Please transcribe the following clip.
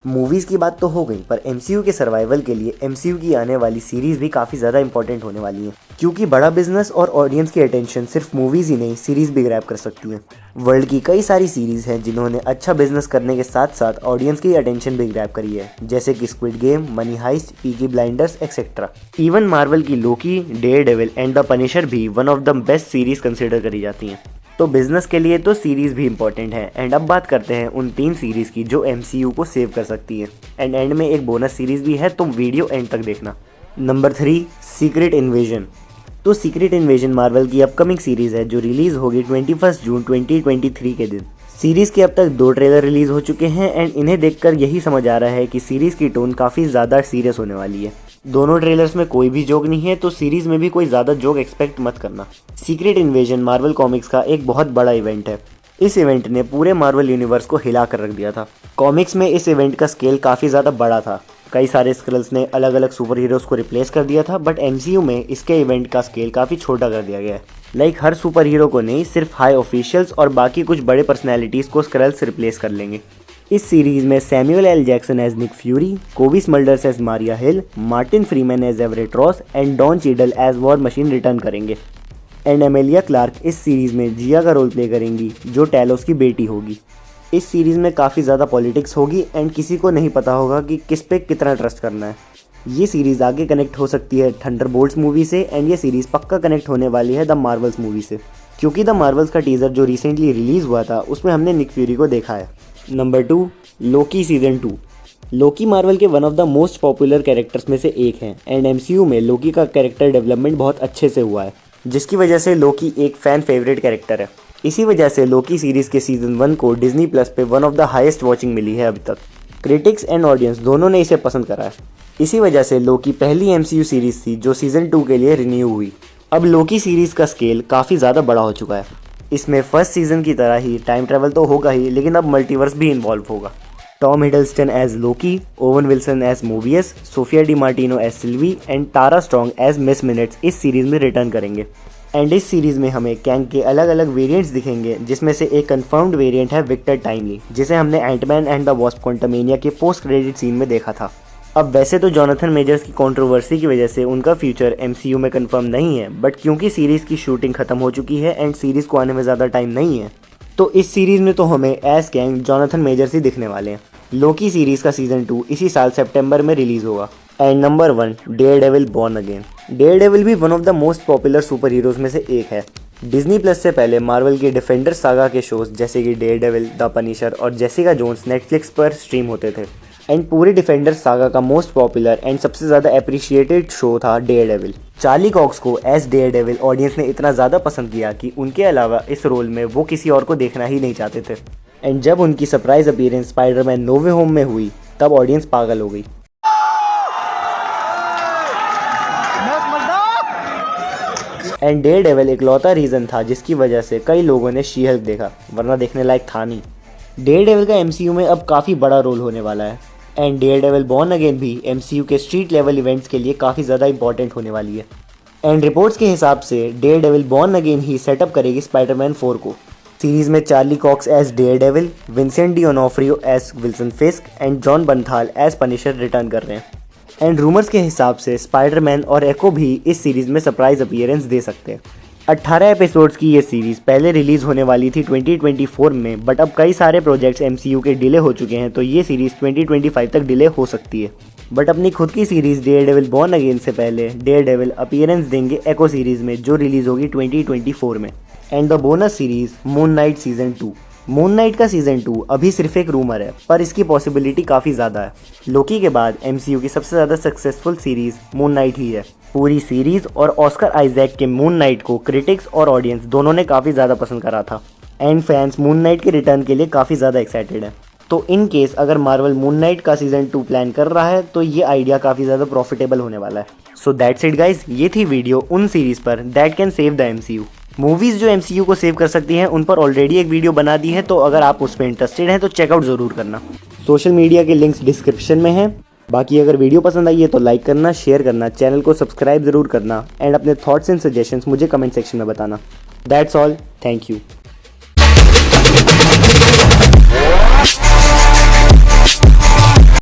Movies की बात तो हो गई, पर एमसीयू के सर्वाइवल के लिए एमसीयू की आने वाली सीरीज भी काफी ज्यादा इंपॉर्टेंट होने वाली है, क्योंकि बड़ा बिजनेस और ऑडियंस की अटेंशन सिर्फ मूवीज ही नहीं सीरीज भी ग्रैब कर सकती हैं। वर्ल्ड की कई सारी सीरीज हैं जिन्होंने अच्छा बिजनेस करने के साथ साथ ऑडियंस की अटेंशन भी ग्रैब करी है, जैसे कि Squid Game, money heist, Peaky Blinders etcetera. Even Marvel की Loki, Daredevil and the Punisher भी one of the best series consider करी जाती हैं। तो बिजनेस के लिए तो सीरीज भी इंपॉर्टेंट है। एंड अब बात करते हैं उन 3 सीरीज की जो एमसीयू को सेव कर सकती है। एंड एंड में एक बोनस सीरीज भी है, तो वीडियो एंड तक देखना। Number 3, secret invasion. तो सीक्रेट इन्वेजन मार्वल की अपकमिंग सीरीज है जो रिलीज होगी 21 जून 2023 के दिन। सीरीज के अब तक 2 ट्रेलर रिलीज हो चुके हैं एंड इन्हें देखकर यही समझ आ रहा है कि सीरीज की टोन काफी ज्यादा सीरियस होने वाली है। दोनों ट्रेलर्स में कोई भी जोक नहीं है, तो सीरीज में भी कोई ज्यादा जोक एक्सपेक्ट मत करना। सीक्रेट इन्वेजन मार्वल कॉमिक्स का एक बहुत बड़ा इवेंट है। इस इवेंट ने पूरे मार्वल यूनिवर्स को हिला कर रख दिया था। कॉमिक्स में इस इवेंट का स्केल काफी ज्यादा बड़ा था। कई सारे स्क्रल्स ने अलग अलग सुपर हीरोज को रिप्लेस कर दिया था, बट एमसीयू में इसके इवेंट का स्केल काफी छोटा कर दिया गया है। हर सुपर हीरो को नहीं, सिर्फ हाई ऑफिशियल्स और बाकी कुछ बड़े पर्सनैलिटीज को स्क्रल्स रिप्लेस कर लेंगे। इस सीरीज में Samuel L Jackson as Nick Fury, Cobie Smulders as Maria Hill, Martin Freeman as Everett Ross and Don Cheadle as War Machine return करेंगे। एंड एमेलिया क्लार्क इस सीरीज में जिया का रोल प्ले करेंगी, जो टैलोस की बेटी होगी। इस सीरीज में काफ़ी ज़्यादा पॉलिटिक्स होगी एंड किसी को नहीं पता होगा कि किस पे कितना ट्रस्ट करना है। ये सीरीज़ आगे कनेक्ट हो सकती है थंडरबोल्ट्स मूवी से, एंड ये सीरीज़ पक्का कनेक्ट होने वाली है द मार्वल्स मूवी से, क्योंकि द मार्वल्स का टीज़र जो रिसेंटली रिलीज़ हुआ था उसमें हमने निक फ्यूरी को देखा है। Number 2, Loki season 2। लोकी मार्वल के one of the most popular characters में से एक है एंड एमसीयू में लोकी का कैरेक्टर डेवलपमेंट बहुत अच्छे से हुआ है, जिसकी वजह से लोकी एक फैन फेवरेट कैरेक्टर है। इसी वजह से लोकी सीरीज के सीजन 1 को डिज्नी प्लस पे one of the highest watching मिली है अभी तक। क्रिटिक्स एंड ऑडियंस दोनों ने इसे पसंद करा है। इसी वजह से लोकी पहली एमसीयू सीरीज थी जो सीजन 2 के लिए रिन्यू हुई। अब लोकी सीरीज का स्केल काफ़ी ज़्यादा बड़ा हो चुका है। इसमें फर्स्ट सीजन की तरह ही टाइम ट्रैवल तो होगा ही, लेकिन अब मल्टीवर्स भी इन्वॉल्व होगा। Tom Hiddleston as Loki, Owen Wilson as Mobius, Sophia Di Martino as Sylvie and Tara Strong as Miss Minutes इस सीरीज में रिटर्न करेंगे। एंड इस सीरीज में हमें कैंग के अलग अलग वेरिएंट्स दिखेंगे, जिसमें से एक कंफर्म्ड वेरिएंट है विक्टर टाइमली, जिसे हमने Ant-Man and the Wasp Quantumania के पोस्ट क्रेडिट सीन में देखा था। अब वैसे तो जॉनथन मेजर्स की कंट्रोवर्सी की वजह से उनका फ्यूचर एमसीयू में कंफर्म नहीं है, बट क्योंकि सीरीज की शूटिंग खत्म हो चुकी है एंड सीरीज को आने में ज़्यादा टाइम नहीं है, तो इस सीरीज में तो हमें एज कैंग जॉनथन मेजर्स ही दिखने वाले हैं। लोकी सीरीज का सीजन 2 इसी साल सितंबर में रिलीज होगा। And number 1, Daredevil born again. Daredevil भी one of the most popular super heroes में से एक है। डिज्नी प्लस से पहले मार्वल के डिफेंडर सागा के शोज जैसे कि डेयरडेविल, द पनिशर और जेसिका जोन्स नेटफ्लिक्स पर स्ट्रीम होते थे। एंड पूरे डिफेंडर सागा का मोस्ट पॉपुलर एंड सबसे ज़्यादा अप्रिशिएटेड शो था डेयरडेविल। चार्ली कॉक्स को एज डेयरडेविल ऑडियंस ने इतना ज़्यादा पसंद किया कि उनके अलावा इस रोल में वो किसी और को देखना ही नहीं चाहते थे। एंड जब उनकी सरप्राइज अपीयरेंस स्पाइडरमैन नो वे होम में हुई, तब ऑडियंस पागल हो गई। एंड डेयरडेविल इकलौता रीज़न था जिसकी वजह से कई लोगों ने शी हल्क देखा, वरना देखने लायक था नहीं। डेयरडेविल का एमसीयू में अब काफ़ी बड़ा रोल होने वाला है। एंड डेयरडेविल बॉर्न अगेन भी एमसीयू के स्ट्रीट लेवल इवेंट्स के लिए काफ़ी ज़्यादा इंपॉर्टेंट होने वाली है। एंड रिपोर्ट्स के हिसाब से डेयरडेविल बॉर्न अगेन ही सेटअप करेगी स्पाइडरमैन 4 को। सीरीज में Charlie Cox as Daredevil, Vincent D'Onofrio as Wilson Fisk and Jon Bernthal as Punisher return कर रहे हैं। एंड रूमर्स के हिसाब से स्पाइडरमैन और एको भी इस सीरीज में सरप्राइज अपीयरेंस दे सकते हैं। 18 एपिसोड्स की ये सीरीज पहले रिलीज होने वाली थी 2024 में, बट अब कई सारे प्रोजेक्ट्स एमसीयू के डिले हो चुके हैं, तो ये सीरीज 2025 तक डिले हो सकती है। बट अपनी खुद की सीरीज डेयरडेविल बॉर्न अगेन से पहले डेयरडेविल अपीयरेंस देंगे एको सीरीज में, जो रिलीज होगी 2024 में। And the bonus series moon night season 2। Moon night का सीजन 2 अभी सिर्फ एक रूमर है, पर इसकी पॉसिबिलिटी काफ़ी ज़्यादा है। लोकी के बाद एमसीयू की सबसे ज़्यादा सक्सेसफुल सीरीज मून नाइट ही है। पूरी सीरीज और ऑस्कर आइजैक के मून नाइट को क्रिटिक्स और ऑडियंस दोनों ने काफ़ी ज़्यादा पसंद करा था। एंड फैंस मून नाइट के रिटर्न के लिए काफ़ी ज़्यादा एक्साइटेड हैं। तो इन केस अगर मार्वल मून नाइट का सीजन 2 प्लान कर रहा है, तो ये आइडिया काफ़ी ज़्यादा प्रॉफिटेबल होने वाला है। सो दैट्स इट गाइज, ये थी वीडियो उन सीरीज़ पर that can save the MCU. Movies जो एमसीयू को सेव कर सकती हैं उन पर ऑलरेडी एक वीडियो बना दी है, तो अगर आप उस पर इंटरेस्टेड हैं तो चेकआउट ज़रूर करना। सोशल मीडिया के लिंक्स डिस्क्रिप्शन में हैं। बाकी अगर वीडियो पसंद आई है तो लाइक करना, शेयर करना, चैनल को सब्सक्राइब ज़रूर करना एंड अपने थॉट्स एंड सजेशंस मुझे कमेंट सेक्शन में बताना। That's all, thank you.